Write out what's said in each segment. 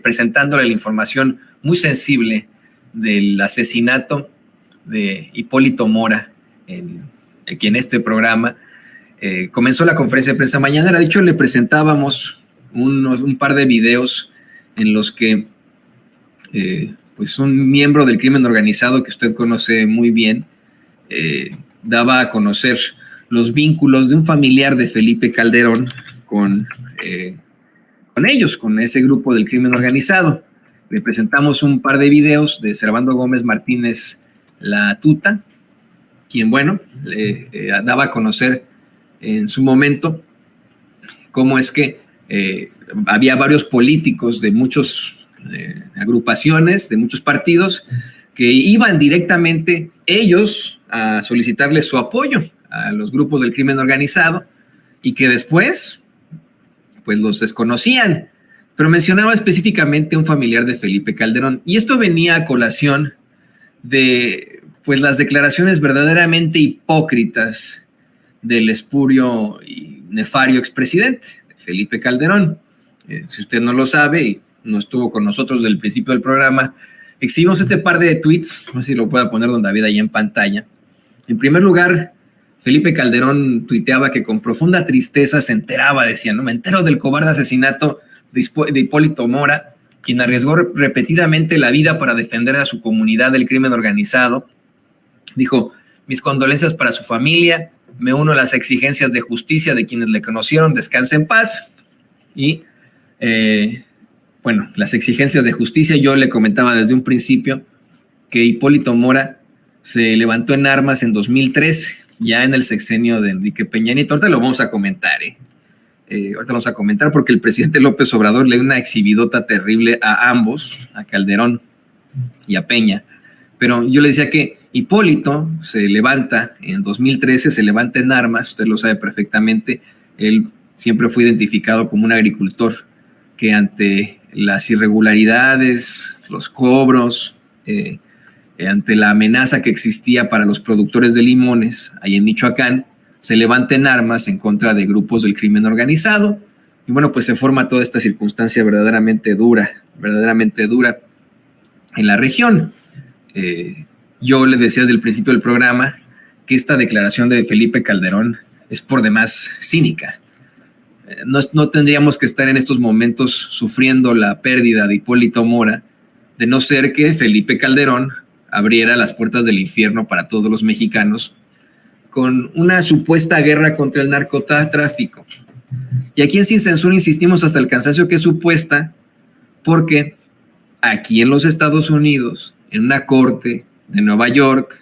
presentándole la información muy sensible del asesinato de Hipólito Mora, aquí en este programa. Comenzó la conferencia de prensa mañanera. De hecho, le presentábamos un par de videos en los que pues un miembro del crimen organizado que usted conoce muy bien daba a conocer los vínculos de un familiar de Felipe Calderón con ellos, con ese grupo del crimen organizado. Le presentamos un par de videos de Servando Gómez Martínez La Tuta, quien, bueno, le daba a conocer en su momento cómo es que había varios políticos de muchas agrupaciones, de muchos partidos, que iban directamente ellos a solicitarle su apoyo a los grupos del crimen organizado y que después pues los desconocían, pero mencionaba específicamente un familiar de Felipe Calderón, y esto venía a colación de pues las declaraciones verdaderamente hipócritas del espurio y nefario expresidente Felipe Calderón. Si usted no lo sabe y no estuvo con nosotros desde el principio del programa, exhibimos este par de tweets, no sé si lo pueda poner don David ahí en pantalla. En primer lugar, Felipe Calderón tuiteaba que con profunda tristeza se enteraba, decía, ¿no? Me entero del cobarde asesinato de Hipólito Mora, quien arriesgó repetidamente la vida para defender a su comunidad del crimen organizado. Dijo, mis condolencias para su familia, me uno a las exigencias de justicia de quienes le conocieron, descanse en paz. Y, bueno, las exigencias de justicia, yo le comentaba desde un principio que Hipólito Mora se levantó en armas en 2013, ya en el sexenio de Enrique Peña Nieto. Ahorita lo vamos a comentar, ahorita vamos a comentar porque el presidente López Obrador le dio una exhibidota terrible a ambos, a Calderón y a Peña. Pero yo le decía que Hipólito se levanta en 2013, se levanta en armas, usted lo sabe perfectamente. Él siempre fue identificado como un agricultor que ante las irregularidades, los cobros, ante la amenaza que existía para los productores de limones ahí en Michoacán, se levanta en armas en contra de grupos del crimen organizado. Y bueno, pues se forma toda esta circunstancia verdaderamente dura en la región. Yo le decía desde el principio del programa que esta declaración de Felipe Calderón es por demás cínica. No tendríamos que estar en estos momentos sufriendo la pérdida de Hipólito Mora, de no ser que Felipe Calderón abriera las puertas del infierno para todos los mexicanos con una supuesta guerra contra el narcotráfico. Y aquí en Sin Censura insistimos hasta el cansancio que es supuesta, porque aquí en los Estados Unidos, en una corte de Nueva York,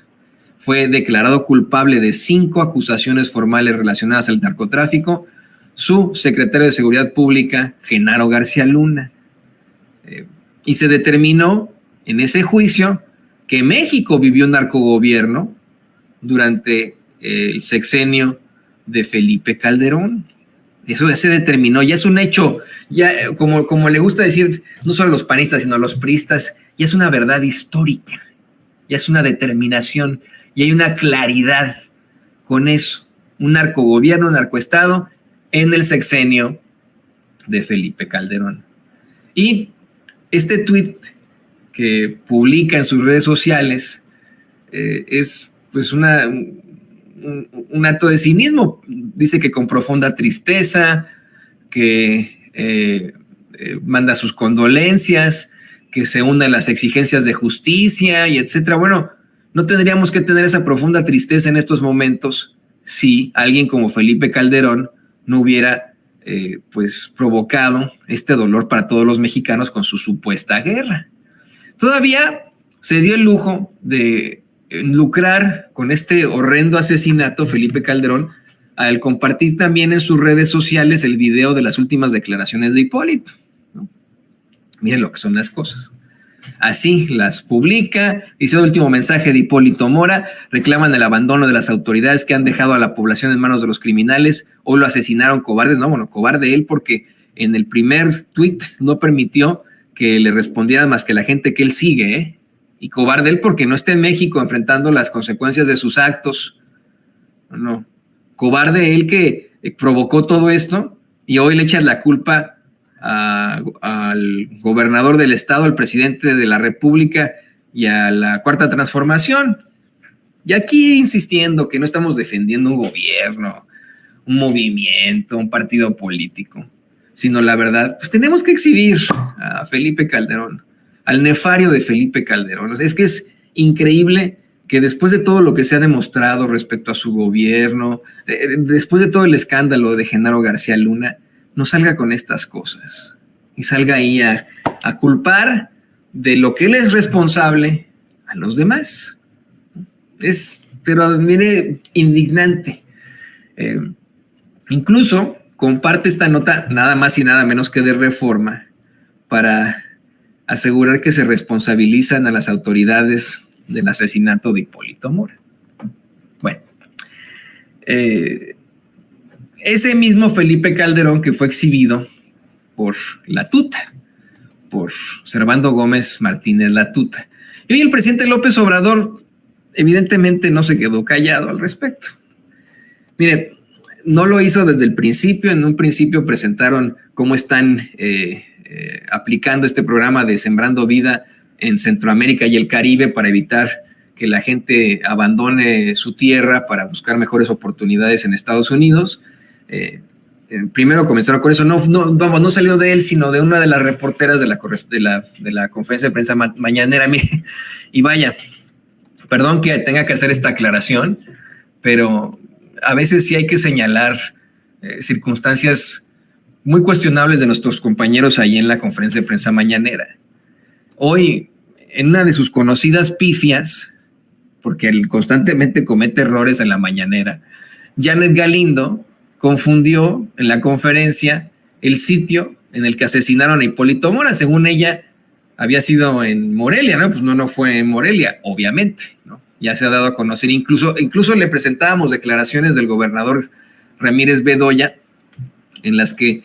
fue declarado culpable de 5 acusaciones formales relacionadas al narcotráfico su secretario de Seguridad Pública, Genaro García Luna. Y se determinó en ese juicio que México vivió un narcogobierno durante el sexenio de Felipe Calderón. Eso ya se determinó, ya es un hecho, ya como le gusta decir, no solo a los panistas, sino a los priistas, ya es una verdad histórica, ya es una determinación, y hay una claridad con eso, un narcogobierno, un narcoestado en el sexenio de Felipe Calderón. Y este tuit que publica en sus redes sociales es pues un acto de cinismo. Dice que con profunda tristeza, que manda sus condolencias, que se unan las exigencias de justicia y etcétera. Bueno, no tendríamos que tener esa profunda tristeza en estos momentos si alguien como Felipe Calderón no hubiera pues provocado este dolor para todos los mexicanos con su supuesta guerra. Todavía se dio el lujo de lucrar con este horrendo asesinato Felipe Calderón al compartir también en sus redes sociales el video de las últimas declaraciones de Hipólito, ¿no? Miren lo que son las cosas. Así las publica, dice: el último mensaje de Hipólito Mora, reclaman el abandono de las autoridades que han dejado a la población en manos de los criminales, o lo asesinaron cobardes. No, bueno, cobarde él porque en el primer tuit no permitió que le respondieran más que la gente que él sigue, y cobarde él porque no está en México enfrentando las consecuencias de sus actos. No, cobarde él que provocó todo esto y hoy le echa la culpa al gobernador del estado, al presidente de la República y a la Cuarta Transformación. Y aquí insistiendo que no estamos defendiendo un gobierno, un movimiento, un partido político, sino la verdad, pues tenemos que exhibir a Felipe Calderón, al nefario de Felipe Calderón. Es que es increíble que después de todo lo que se ha demostrado respecto a su gobierno, después de todo el escándalo de Genaro García Luna, no salga con estas cosas y salga ahí a culpar de lo que él es responsable a los demás. Pero mire, indignante. Incluso comparte esta nota nada más y nada menos que de Reforma para asegurar que se responsabilizan a las autoridades del asesinato de Hipólito Mora. Bueno, ese mismo Felipe Calderón que fue exhibido por la tuta, por Servando Gómez Martínez la tuta. Y hoy el presidente López Obrador evidentemente no se quedó callado al respecto. Mire, no lo hizo desde el principio. En un principio presentaron cómo están aplicando este programa de Sembrando Vida en Centroamérica y el Caribe para evitar que la gente abandone su tierra para buscar mejores oportunidades en Estados Unidos. Primero comenzaron con eso, no salió de él, sino de una de las reporteras de la conferencia de prensa mañanera. Y vaya, perdón que tenga que hacer esta aclaración, pero a veces sí hay que señalar circunstancias muy cuestionables de nuestros compañeros ahí en la conferencia de prensa mañanera. Hoy, en una de sus conocidas pifias, porque él constantemente comete errores en la mañanera, Janet Galindo confundió en la conferencia el sitio en el que asesinaron a Hipólito Mora. Según ella, había sido en Morelia, ¿no? Pues no fue en Morelia, obviamente, ¿no? Ya se ha dado a conocer, incluso le presentábamos declaraciones del gobernador Ramírez Bedoya, en las que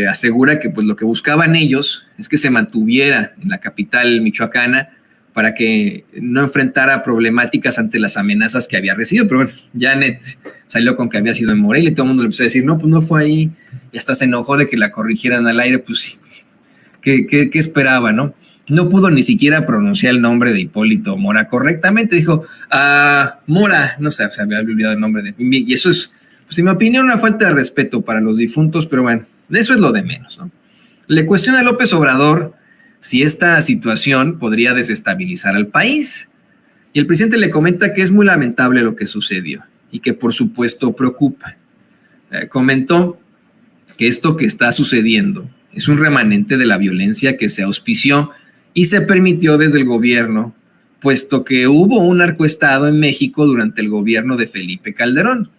asegura que pues lo que buscaban ellos es que se mantuviera en la capital michoacana para que no enfrentara problemáticas ante las amenazas que había recibido. Pero bueno, Janet salió con que había sido en Morelia y todo el mundo le empezó a decir, no, pues no fue ahí, y hasta se enojó de que la corrigieran al aire. Pues sí, ¿qué esperaba, no? No pudo ni siquiera pronunciar el nombre de Hipólito Mora correctamente. Dijo, Mora, no sé, se había olvidado el nombre de... Y eso es, pues en mi opinión, una falta de respeto para los difuntos, pero bueno, eso es lo de menos, ¿no? Le cuestiona a López Obrador si esta situación podría desestabilizar al país. Y el presidente le comenta que es muy lamentable lo que sucedió y que por supuesto preocupa. Comentó que esto que está sucediendo es un remanente de la violencia que se auspició y se permitió desde el gobierno, puesto que hubo un narcoestado en México durante el gobierno de Felipe Calderón.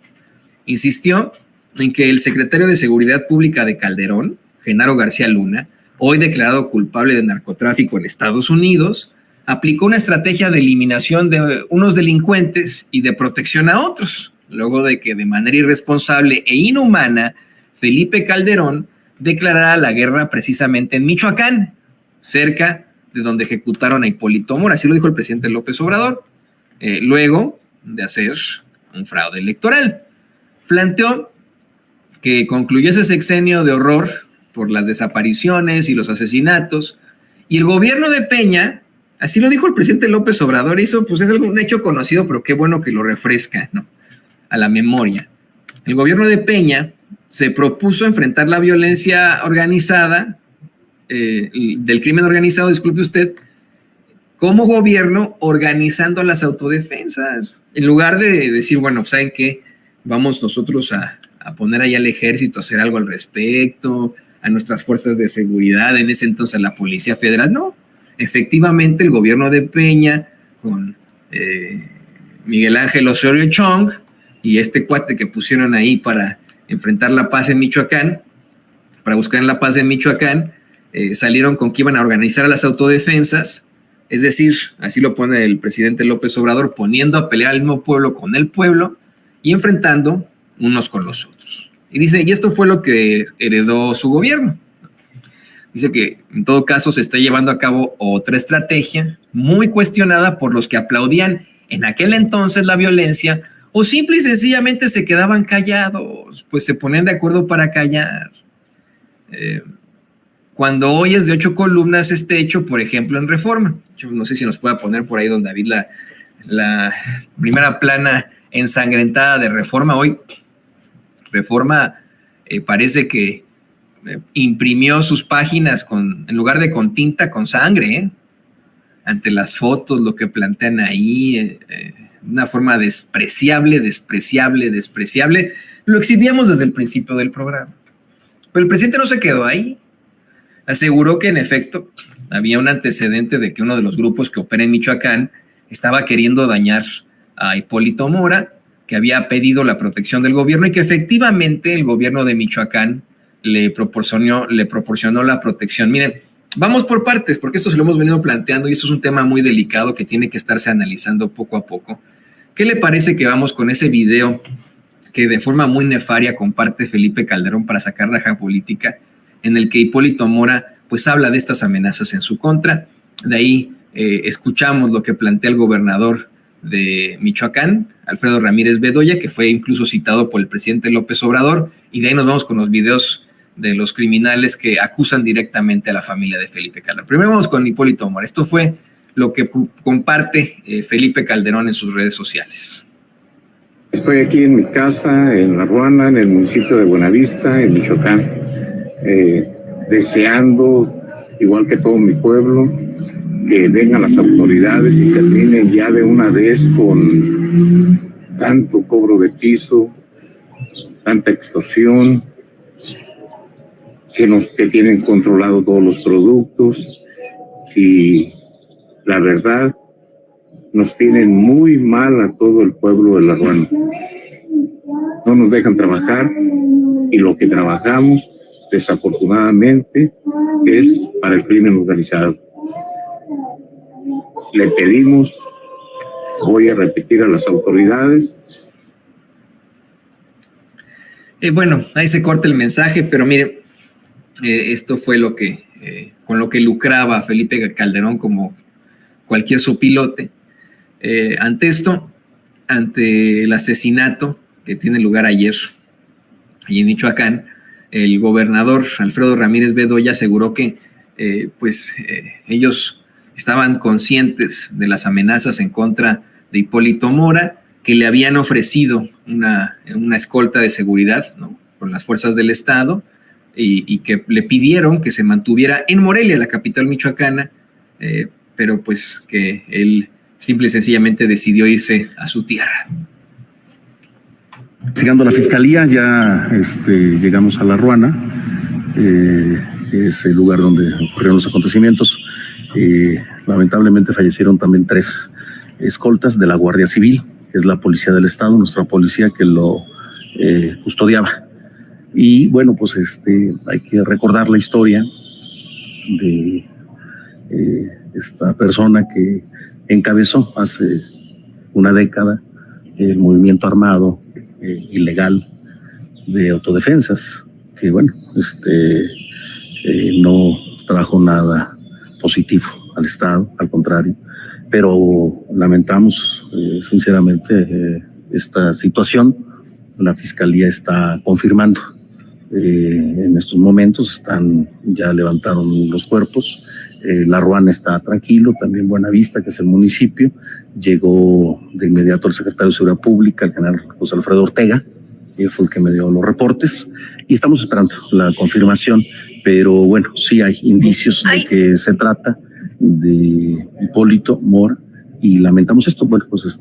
Insistió en que el secretario de Seguridad Pública de Calderón, Genaro García Luna, hoy declarado culpable de narcotráfico en Estados Unidos, aplicó una estrategia de eliminación de unos delincuentes y de protección a otros, luego de que de manera irresponsable e inhumana Felipe Calderón declarara la guerra precisamente en Michoacán, cerca de donde ejecutaron a Hipólito Mora. Así lo dijo el presidente López Obrador, luego de hacer un fraude electoral. Planteó que concluyó ese sexenio de horror por las desapariciones y los asesinatos, y el gobierno de Peña, así lo dijo el presidente López Obrador, eso pues es un hecho conocido, pero qué bueno que lo refresca, ¿no?, a la memoria. El gobierno de Peña se propuso enfrentar la violencia organizada, del crimen organizado, disculpe usted, como gobierno organizando las autodefensas, en lugar de decir, bueno, ¿saben qué? Vamos nosotros a poner ahí al ejército a hacer algo al respecto, a nuestras fuerzas de seguridad, en ese entonces a la Policía Federal. No, efectivamente el gobierno de Peña con Miguel Ángel Osorio Chong y este cuate que pusieron ahí para enfrentar la paz en Michoacán, para buscar la paz en Michoacán, salieron con que iban a organizar a las autodefensas, es decir, así lo pone el presidente López Obrador, poniendo a pelear al mismo pueblo con el pueblo y enfrentando unos con los otros. Y dice, y esto fue lo que heredó su gobierno. Dice que en todo caso se está llevando a cabo otra estrategia muy cuestionada por los que aplaudían en aquel entonces la violencia o simple y sencillamente se quedaban callados, pues se ponían de acuerdo para callar. cuando hoy es de 8 columnas este hecho, por ejemplo, en Reforma. Yo no sé si nos pueda poner por ahí, don David, la primera plana ensangrentada de Reforma. Hoy Reforma parece que imprimió sus páginas en lugar de con tinta, con sangre, ante las fotos, lo que plantean ahí, una forma despreciable. Lo exhibíamos desde el principio del programa. Pero el presidente no se quedó ahí. Aseguró que en efecto había un antecedente de que uno de los grupos que opera en Michoacán estaba queriendo dañar a Hipólito Mora, que había pedido la protección del gobierno y que efectivamente el gobierno de Michoacán le proporcionó la protección. Miren, vamos por partes, porque esto se lo hemos venido planteando y esto es un tema muy delicado que tiene que estarse analizando poco a poco. ¿Qué le parece que vamos con ese video que de forma muy nefaria comparte Felipe Calderón para sacar raja política, en el que Hipólito Mora pues habla de estas amenazas en su contra? De ahí escuchamos lo que plantea el gobernador de Michoacán, Alfredo Ramírez Bedoya, que fue incluso citado por el presidente López Obrador, y de ahí nos vamos con los videos de los criminales que acusan directamente a la familia de Felipe Calderón. Primero vamos con Hipólito Mora. Esto fue lo que comparte Felipe Calderón en sus redes sociales. Estoy aquí en mi casa, en La Ruana, en el municipio de Buenavista, en Michoacán, deseando, igual que todo mi pueblo, que vengan las autoridades y terminen ya de una vez con tanto cobro de piso, tanta extorsión, que tienen controlado todos los productos y la verdad nos tienen muy mal a todo el pueblo de La Ruana. No nos dejan trabajar y lo que trabajamos, desafortunadamente, es para el crimen organizado. Le pedimos, voy a repetir a las autoridades. Bueno, ahí se corta el mensaje, pero mire, esto fue lo que con lo que lucraba Felipe Calderón como cualquier sopilote. Ante esto, ante el asesinato que tiene lugar ayer, allí en Michoacán, el gobernador Alfredo Ramírez Bedoya aseguró que ellos estaban conscientes de las amenazas en contra de Hipólito Mora, que le habían ofrecido una escolta de seguridad, ¿no?, con las fuerzas del Estado, y que le pidieron que se mantuviera en Morelia, la capital michoacana, pero pues que él simple y sencillamente decidió irse a su tierra. Llegando a la fiscalía, ya llegamos a La Ruana, que es el lugar donde ocurrieron los acontecimientos. Lamentablemente fallecieron también 3 escoltas de la Guardia Civil, que es la policía del Estado, nuestra policía que lo custodiaba. Y bueno, pues hay que recordar la historia de esta persona que encabezó hace una década el movimiento armado ilegal de autodefensas, que bueno, no trajo nada positivo al Estado, al contrario, pero lamentamos sinceramente esta situación. La Fiscalía está confirmando. En estos momentos ya levantaron los cuerpos. La Ruana está tranquilo, también Buenavista, que es el municipio. Llegó de inmediato el secretario de Seguridad Pública, el general José Alfredo Ortega, él fue el que me dio los reportes, y estamos esperando la confirmación, pero bueno, sí hay indicios de que se trata de Hipólito Mora, y lamentamos esto. Bueno, pues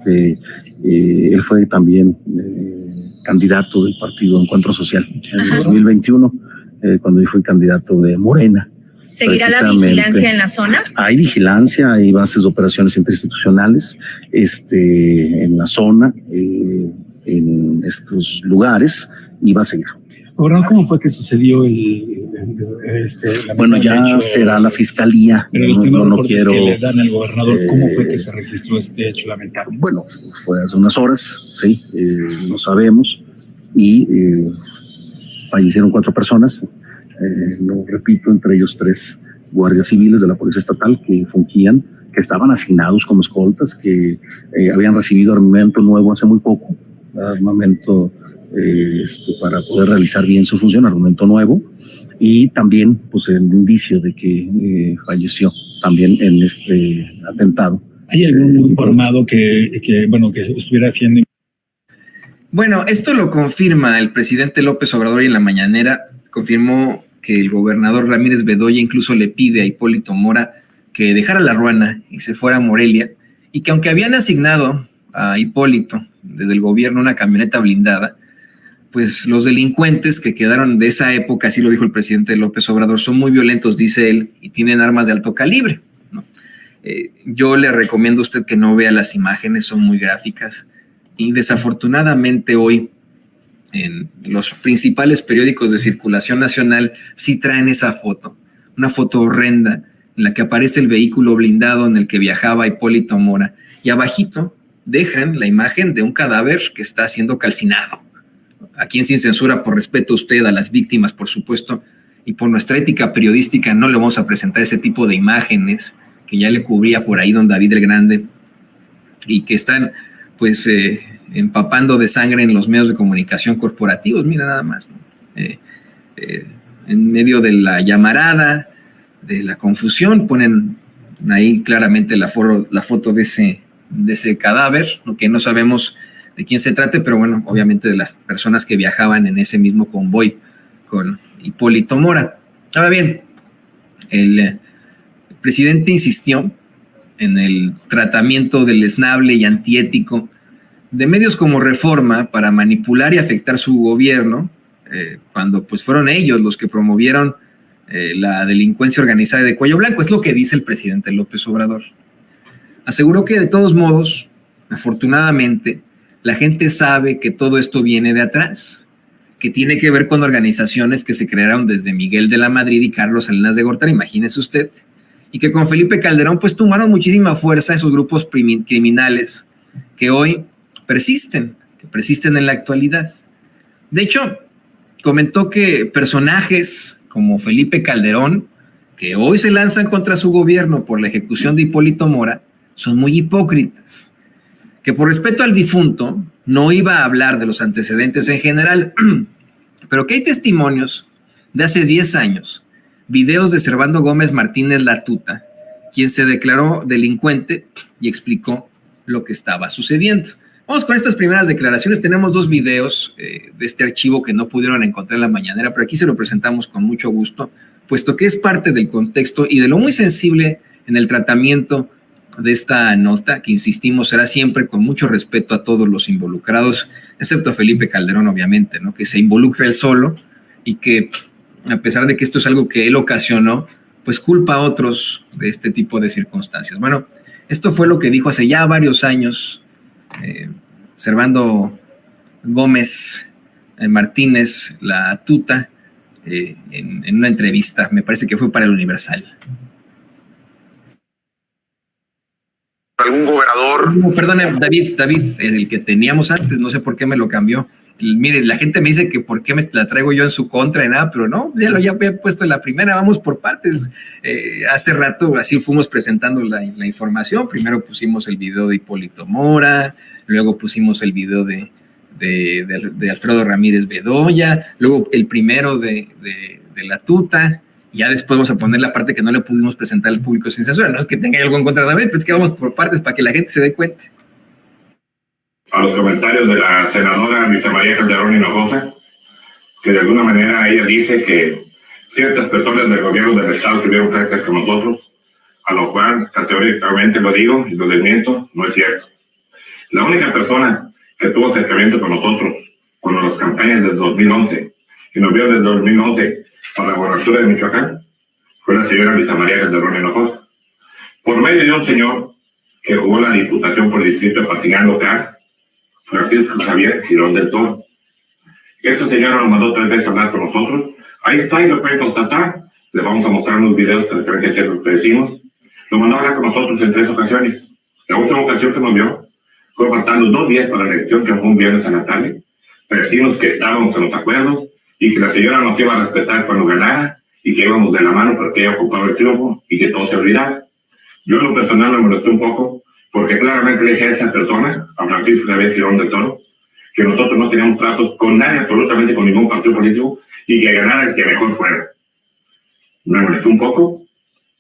él fue también candidato del partido Encuentro Social en 2021, cuando yo fui candidato de Morena. ¿Seguirá la vigilancia en la zona? Hay vigilancia, hay bases de operaciones interinstitucionales en la zona, en estos lugares, y va a seguir. Gobernador, ¿cómo fue que sucedió bueno, ya hecho? Será la fiscalía. Pero los primeros reportes que le dan al gobernador, ¿cómo fue que se registró este hecho lamentable? Bueno, fue hace unas horas, sí, no sabemos, y fallecieron 4 personas, lo repito, entre ellos 3 guardias civiles de la Policía Estatal que fungían, que estaban asignados como escoltas, que habían recibido armamento nuevo hace muy poco, armamento para poder realizar bien su función, armamento nuevo, y también pues el indicio de que falleció también en este atentado. ¿Hay algún grupo armado que estuviera haciendo? Bueno, esto lo confirma el presidente López Obrador y en la mañanera confirmó que el gobernador Ramírez Bedoya incluso le pide a Hipólito Mora que dejara la Ruana y se fuera a Morelia, y que aunque habían asignado a Hipólito desde el gobierno una camioneta blindada, pues los delincuentes que quedaron de esa época, así lo dijo el presidente López Obrador, son muy violentos, dice él, y tienen armas de alto calibre, ¿no? Yo le recomiendo a usted que no vea las imágenes, son muy gráficas, y desafortunadamente hoy en los principales periódicos de circulación nacional sí traen esa foto, una foto horrenda en la que aparece el vehículo blindado en el que viajaba Hipólito Mora, y abajito dejan la imagen de un cadáver que está siendo calcinado. Aquí en Sin Censura, por respeto a usted, a las víctimas, por supuesto, y por nuestra ética periodística, no le vamos a presentar ese tipo de imágenes que ya le cubría por ahí don David el Grande y que están, pues, empapando de sangre en los medios de comunicación corporativos. Mira nada más, ¿no? En medio de la llamarada, de la confusión, ponen ahí claramente la foto de ese cadáver, ¿no? Que no sabemos de quién se trate, pero bueno, obviamente de las personas que viajaban en ese mismo convoy con Hipólito Mora. Ahora bien, el presidente insistió en el tratamiento deleznable y antiético de medios como Reforma para manipular y afectar su gobierno, cuando pues fueron ellos los que promovieron la delincuencia organizada de cuello blanco. Es lo que dice el presidente López Obrador. Aseguró que de todos modos, afortunadamente, la gente sabe que todo esto viene de atrás, que tiene que ver con organizaciones que se crearon desde Miguel de la Madrid y Carlos Salinas de Gortari, imagínese usted, y que con Felipe Calderón pues tomaron muchísima fuerza esos grupos criminales que hoy persisten en la actualidad. De hecho, comentó que personajes como Felipe Calderón, que hoy se lanzan contra su gobierno por la ejecución de Hipólito Mora, son muy hipócritas, que por respeto al difunto no iba a hablar de los antecedentes en general, pero que hay testimonios de hace 10 años, videos de Servando Gómez Martínez La Tuta, quien se declaró delincuente y explicó lo que estaba sucediendo. Vamos con estas primeras declaraciones. Tenemos 2 videos de este archivo que no pudieron encontrar en la mañanera, pero aquí se lo presentamos con mucho gusto, puesto que es parte del contexto y de lo muy sensible en el tratamiento de esta nota, que insistimos será siempre con mucho respeto a todos los involucrados, excepto a Felipe Calderón, obviamente, ¿no? Que se involucra él solo y que, a pesar de que esto es algo que él ocasionó, pues culpa a otros de este tipo de circunstancias. Bueno, esto fue lo que dijo hace ya varios años Servando Gómez Martínez La Tuta en una entrevista, me parece que fue para el Universal. ¿Algún gobernador? No, perdone, David, el que teníamos antes, no sé por qué me lo cambió. Mire, la gente me dice que por qué me la traigo yo en su contra y nada, pero no, ya lo había puesto en la primera, vamos por partes. Hace rato así fuimos presentando la información. Primero pusimos el video de Hipólito Mora, luego pusimos el video de Alfredo Ramírez Bedoya, luego el primero de La Tuta. Ya después vamos a poner la parte que no le pudimos presentar al público sin censura. No es que tenga algo en contra de David, pues que vamos por partes para que la gente se dé cuenta. A los comentarios de la senadora Luisa María Calderón Hinojosa, que de alguna manera ella dice que ciertas personas del gobierno del Estado tuvieron prácticas con nosotros, a lo cual categóricamente lo digo y lo desmiento, no es cierto. La única persona que tuvo acercamiento con nosotros cuando las campañas del 2011 y noviembre del 2011 para la gobernatura de Michoacán fue la señora Luisa María Calderón Hinojosa, por medio de un señor que jugó la diputación por el distrito de Paciñán local, Francisco Javier Girón del Toro. Este señor nos mandó 3 veces a hablar con nosotros. Ahí está y lo pueden constatar. Les vamos a mostrar unos videos que creen que es lo que decimos. Lo mandó a hablar con nosotros en 3 ocasiones. La última ocasión que nos vio fue faltando 2 días para la elección, que fue un viernes a la tarde. Pero decimos que estábamos en los acuerdos y que la señora nos iba a respetar cuando ganara y que íbamos de la mano porque ella ocupaba el triunfo y que todo se olvidara. Yo en lo personal me molesté un poco porque claramente le dije a esa persona, a Francisco Javier Girón del Toro, que nosotros no teníamos tratos con nadie, absolutamente con ningún partido político, y que ganara el que mejor fuera. me molestó un poco,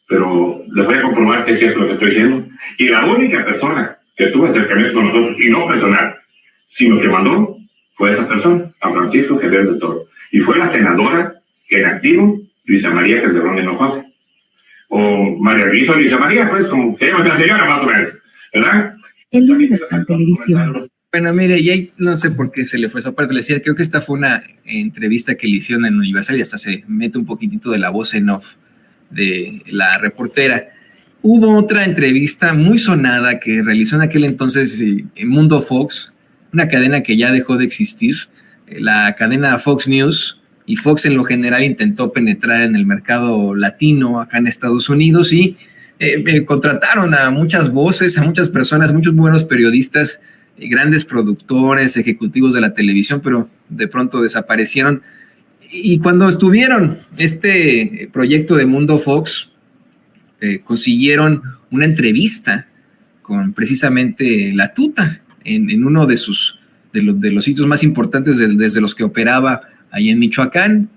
pero les voy a comprobar que es cierto lo que estoy diciendo. Y la única persona que tuvo acercamiento con nosotros, y no personal, sino que mandó, fue esa persona, a Francisco Javier del Toro. Y fue la senadora en activo, Luisa María Calderón Hinojosa. O María Luisa María, pues, como se llama la señora, más o menos, ¿verdad? El Universal Televisión. Bueno, mire, y ahí no sé por qué se le fue esa parte, le decía, creo que esta fue una entrevista que le hicieron en Universal y hasta se mete un poquitito de la voz en off de la reportera. Hubo otra entrevista muy sonada que realizó en aquel entonces en Mundo Fox, una cadena que ya dejó de existir, la cadena Fox News, y Fox en lo general intentó penetrar en el mercado latino acá en Estados Unidos y contrataron a muchas voces, a muchas personas, muchos buenos periodistas, grandes productores, ejecutivos de la televisión, pero de pronto desaparecieron. Y cuando estuvieron este proyecto de Mundo Fox, consiguieron una entrevista con precisamente La Tuta en uno de los sitios más importantes desde los que operaba ahí en Michoacán.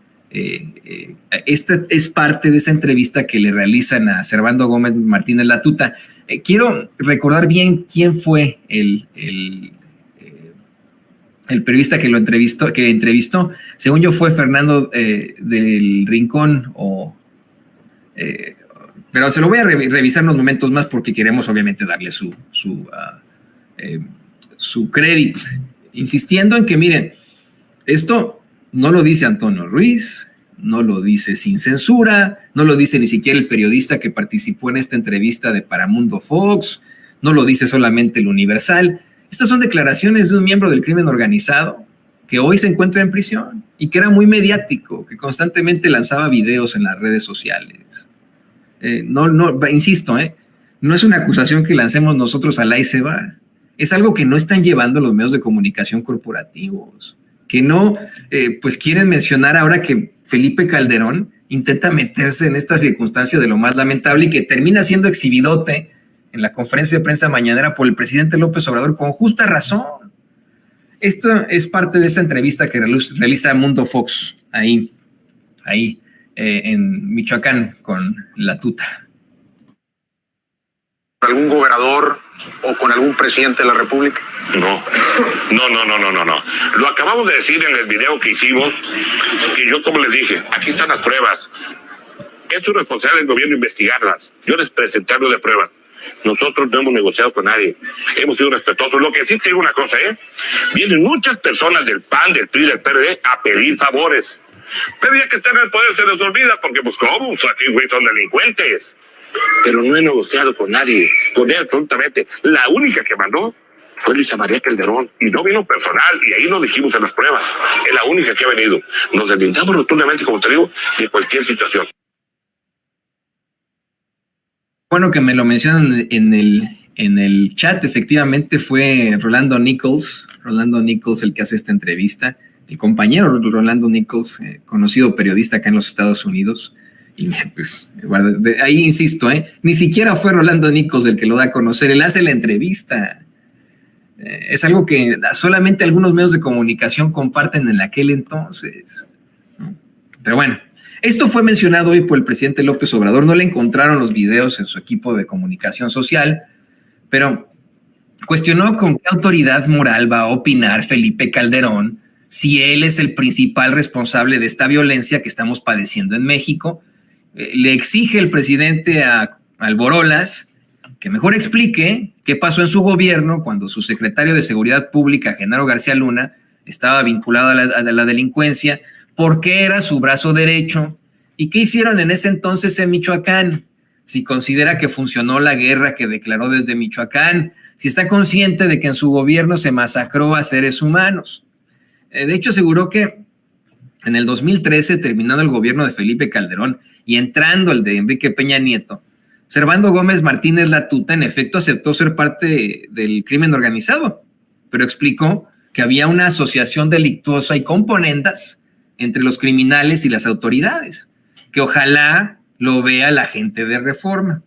Esta es parte de esa entrevista que le realizan a Servando Gómez Martínez La Tuta. Quiero recordar bien quién fue el periodista que lo entrevistó. Según yo fue Fernando del Rincón, pero se lo voy a revisar en unos momentos más porque queremos obviamente darle su crédito, insistiendo en que miren, esto no lo dice Antonio Ruiz, no lo dice Sin Censura, no lo dice ni siquiera el periodista que participó en esta entrevista de Paramundo Fox, no lo dice solamente el Universal. Estas son declaraciones de un miembro del crimen organizado que hoy se encuentra en prisión y que era muy mediático, que constantemente lanzaba videos en las redes sociales. Insisto, no es una acusación que lancemos nosotros al ahí se va. Es algo que no están llevando los medios de comunicación corporativos, que no, pues quieren mencionar ahora que Felipe Calderón intenta meterse en esta circunstancia de lo más lamentable y que termina siendo exhibidote en la conferencia de prensa mañanera por el presidente López Obrador con justa razón. Esto es parte de esa entrevista que realiza Mundo Fox ahí en Michoacán con La Tuta. ¿Algún gobernador o con algún presidente de la República? No. Lo acabamos de decir en el video que hicimos, que yo, como les dije, aquí están las pruebas. Es su responsabilidad del gobierno investigarlas. Yo les presenté algo de pruebas. Nosotros no hemos negociado con nadie. Hemos sido respetuosos. Lo que sí te digo una cosa, vienen muchas personas del PAN, del PRI, del PRD a pedir favores. Pero ya que están en el poder se les olvida porque, pues, ¿cómo? Aquí, güey, son delincuentes. Pero no he negociado con nadie, con él absolutamente. La única que mandó fue Luisa María Calderón y no vino personal, y ahí lo dijimos en las pruebas. Es la única que ha venido. Nos deslindamos rotundamente, como te digo, de cualquier situación. Bueno, que me lo mencionan en el chat, efectivamente fue Rolando Nichols el que hace esta entrevista, el compañero Rolando Nichols, conocido periodista acá en los Estados Unidos. Y pues ahí insisto, ni siquiera fue Rolando Nichols el que lo da a conocer, él hace la entrevista. Es algo que solamente algunos medios de comunicación comparten en aquel entonces, ¿no? Pero bueno, esto fue mencionado hoy por el presidente López Obrador. No le encontraron los videos en su equipo de comunicación social, pero cuestionó con qué autoridad moral va a opinar Felipe Calderón si él es el principal responsable de esta violencia que estamos padeciendo en México. Le exige el presidente al Borolas que mejor explique qué pasó en su gobierno cuando su secretario de Seguridad Pública, Genaro García Luna, estaba vinculado a la delincuencia, por qué era su brazo derecho y qué hicieron en ese entonces en Michoacán, si considera que funcionó la guerra que declaró desde Michoacán, si está consciente de que en su gobierno se masacró a seres humanos. De hecho, aseguró que en el 2013, terminando el gobierno de Felipe Calderón y entrando el de Enrique Peña Nieto, Servando Gómez Martínez La Tuta en efecto aceptó ser parte del crimen organizado, pero explicó que había una asociación delictuosa y componendas entre los criminales y las autoridades, que ojalá lo vea la gente de Reforma.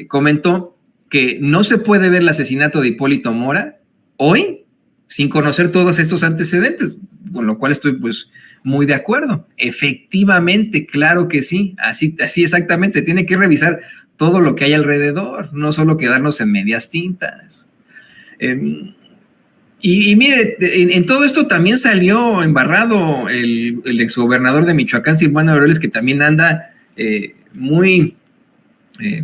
Comentó que no se puede ver el asesinato de Hipólito Mora hoy sin conocer todos estos antecedentes, con lo cual estoy pues muy de acuerdo. Efectivamente, claro que sí, así exactamente, se tiene que revisar todo lo que hay alrededor, no solo quedarnos en medias tintas. Y mire, en todo esto también salió embarrado el exgobernador de Michoacán, Silvano Aureoles, que también anda muy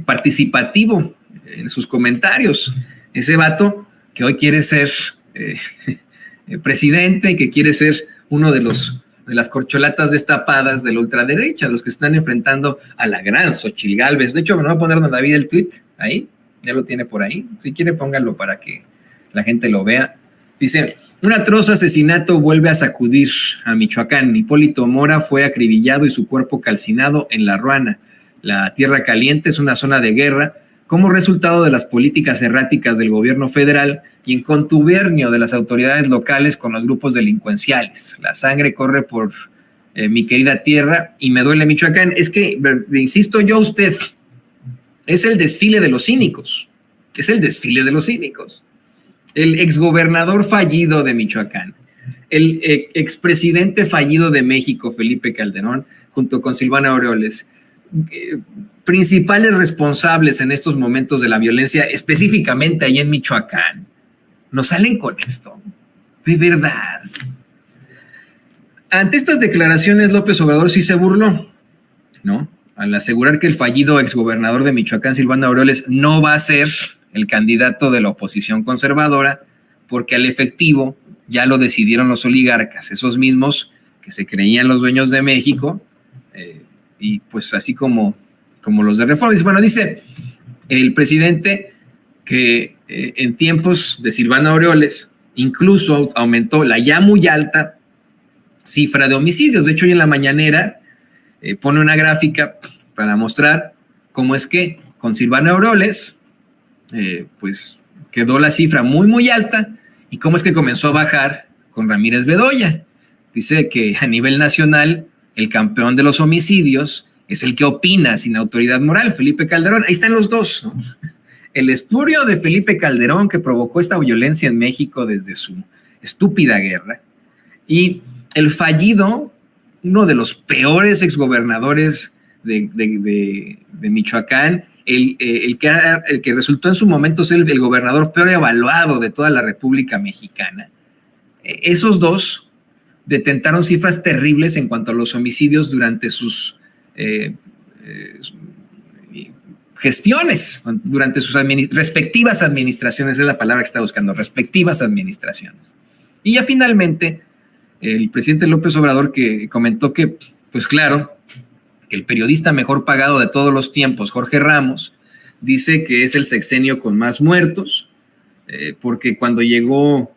participativo en sus comentarios. Ese vato que hoy quiere ser presidente, que quiere ser uno de las corcholatas destapadas de la ultraderecha, los que están enfrentando a la gran Xochitl Gálvez. De hecho, me voy a poner don David el tweet ahí, ya lo tiene por ahí. Si quiere, póngalo para que la gente lo vea. Dice, un atroz asesinato vuelve a sacudir a Michoacán. Hipólito Mora fue acribillado y su cuerpo calcinado en La Ruana. La Tierra Caliente es una zona de guerra como resultado de las políticas erráticas del gobierno federal y en contubernio de las autoridades locales con los grupos delincuenciales. La sangre corre por mi querida tierra y me duele Michoacán. Es que, insisto yo a usted, es el desfile de los cínicos. Es el desfile de los cínicos. El exgobernador fallido de Michoacán, el expresidente fallido de México, Felipe Calderón, junto con Silvano Aureoles, principales responsables en estos momentos de la violencia, específicamente ahí en Michoacán, nos salen con esto. De verdad. Ante estas declaraciones, López Obrador sí se burló, ¿no? Al asegurar que el fallido exgobernador de Michoacán, Silvano Aureoles, no va a ser el candidato de la oposición conservadora, porque al efectivo ya lo decidieron los oligarcas, esos mismos que se creían los dueños de México, y pues así como los de Reforma. Bueno, dice el presidente que en tiempos de Silvano Aureoles incluso aumentó la ya muy alta cifra de homicidios. De hecho, hoy en la mañanera pone una gráfica para mostrar cómo es que con Silvano Aureoles pues quedó la cifra muy, muy alta y cómo es que comenzó a bajar con Ramírez Bedoya. Dice que a nivel nacional el campeón de los homicidios es el que opina sin autoridad moral, Felipe Calderón. Ahí están los dos, ¿no? El espurio de Felipe Calderón que provocó esta violencia en México desde su estúpida guerra, y el fallido, uno de los peores exgobernadores de Michoacán, el que resultó en su momento ser el gobernador peor evaluado de toda la República Mexicana. Esos dos detentaron cifras terribles en cuanto a los homicidios durante sus gestiones, durante sus respectivas administraciones, es la palabra que está buscando, respectivas administraciones. Y ya finalmente, el presidente López Obrador, que comentó que, pues claro, que el periodista mejor pagado de todos los tiempos, Jorge Ramos, dice que es el sexenio con más muertos, porque cuando llegó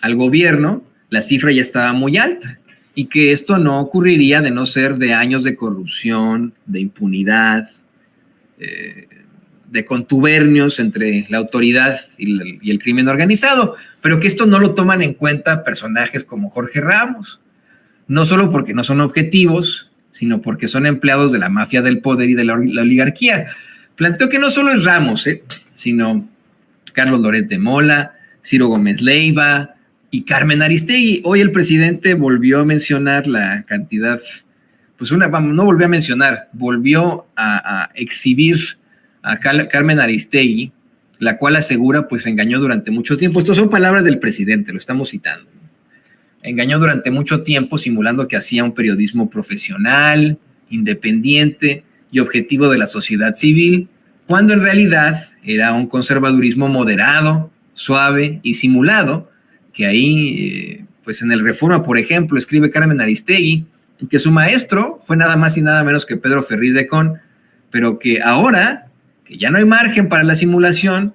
al gobierno, la cifra ya estaba muy alta, y que esto no ocurriría de no ser de años de corrupción, de impunidad, de contubernios entre la autoridad y el crimen organizado, pero que esto no lo toman en cuenta personajes como Jorge Ramos, no solo porque no son objetivos, sino porque son empleados de la mafia del poder y de la oligarquía. Planteó que no solo es Ramos, sino Carlos Loret de Mola, Ciro Gómez Leiva y Carmen Aristegui. Hoy el presidente volvió a mencionar la cantidad, pues no volvió a mencionar, volvió a exhibir a Carmen Aristegui, la cual asegura pues engañó durante mucho tiempo. Estas son palabras del presidente, lo estamos citando. Engañó durante mucho tiempo simulando que hacía un periodismo profesional, independiente y objetivo de la sociedad civil, cuando en realidad era un conservadurismo moderado, suave y simulado, que ahí, pues en el Reforma, por ejemplo, escribe Carmen Aristegui, que su maestro fue nada más y nada menos que Pedro Ferriz de Con, pero que ahora, que ya no hay margen para la simulación,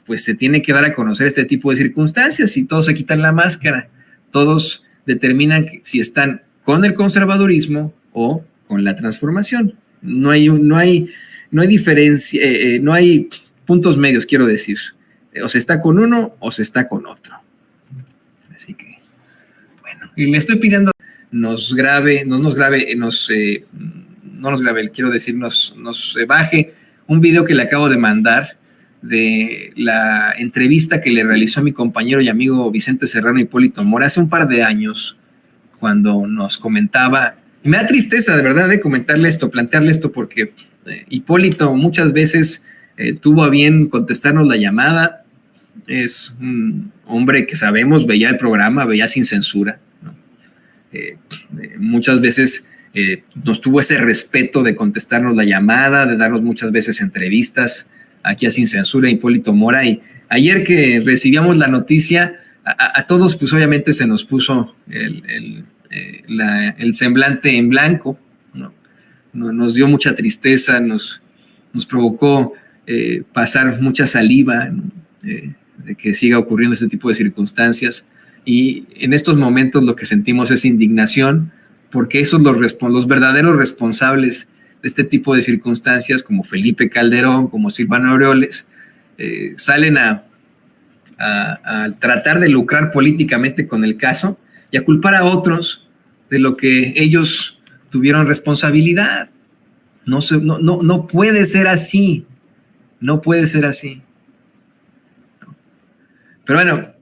pues se tiene que dar a conocer este tipo de circunstancias y todos se quitan la máscara, todos determinan si están con el conservadurismo o con la transformación. No hay diferencia, no hay puntos medios, quiero decir. O se está con uno o se está con otro. Así que, bueno, y le estoy pidiendo nos baje un video que le acabo de mandar de la entrevista que le realizó mi compañero y amigo Vicente Serrano Hipólito Mora hace un par de años cuando nos comentaba, y me da tristeza de verdad de comentarle esto, plantearle esto, porque Hipólito muchas veces tuvo a bien contestarnos la llamada. Es un hombre que sabemos, veía el programa, veía sin censura, ¿no? Muchas veces nos tuvo ese respeto de contestarnos la llamada, de darnos muchas veces entrevistas aquí a Sin Censura, Hipólito Mora. Y ayer que recibíamos la noticia, a todos pues obviamente se nos puso el semblante en blanco, ¿no? Nos dio mucha tristeza, nos provocó pasar mucha saliva, ¿no? De que siga ocurriendo este tipo de circunstancias. Y en estos momentos lo que sentimos es indignación, porque esos los verdaderos responsables de este tipo de circunstancias, como Felipe Calderón, como Silvano Aureoles, salen a tratar de lucrar políticamente con el caso y a culpar a otros de lo que ellos tuvieron responsabilidad. No puede ser así. No puede ser así. Pero bueno,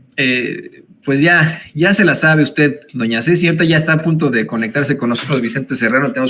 pues ya se la sabe usted, doña Ceci. Ahorita ya está a punto de conectarse con nosotros Vicente Serrano. Tenemos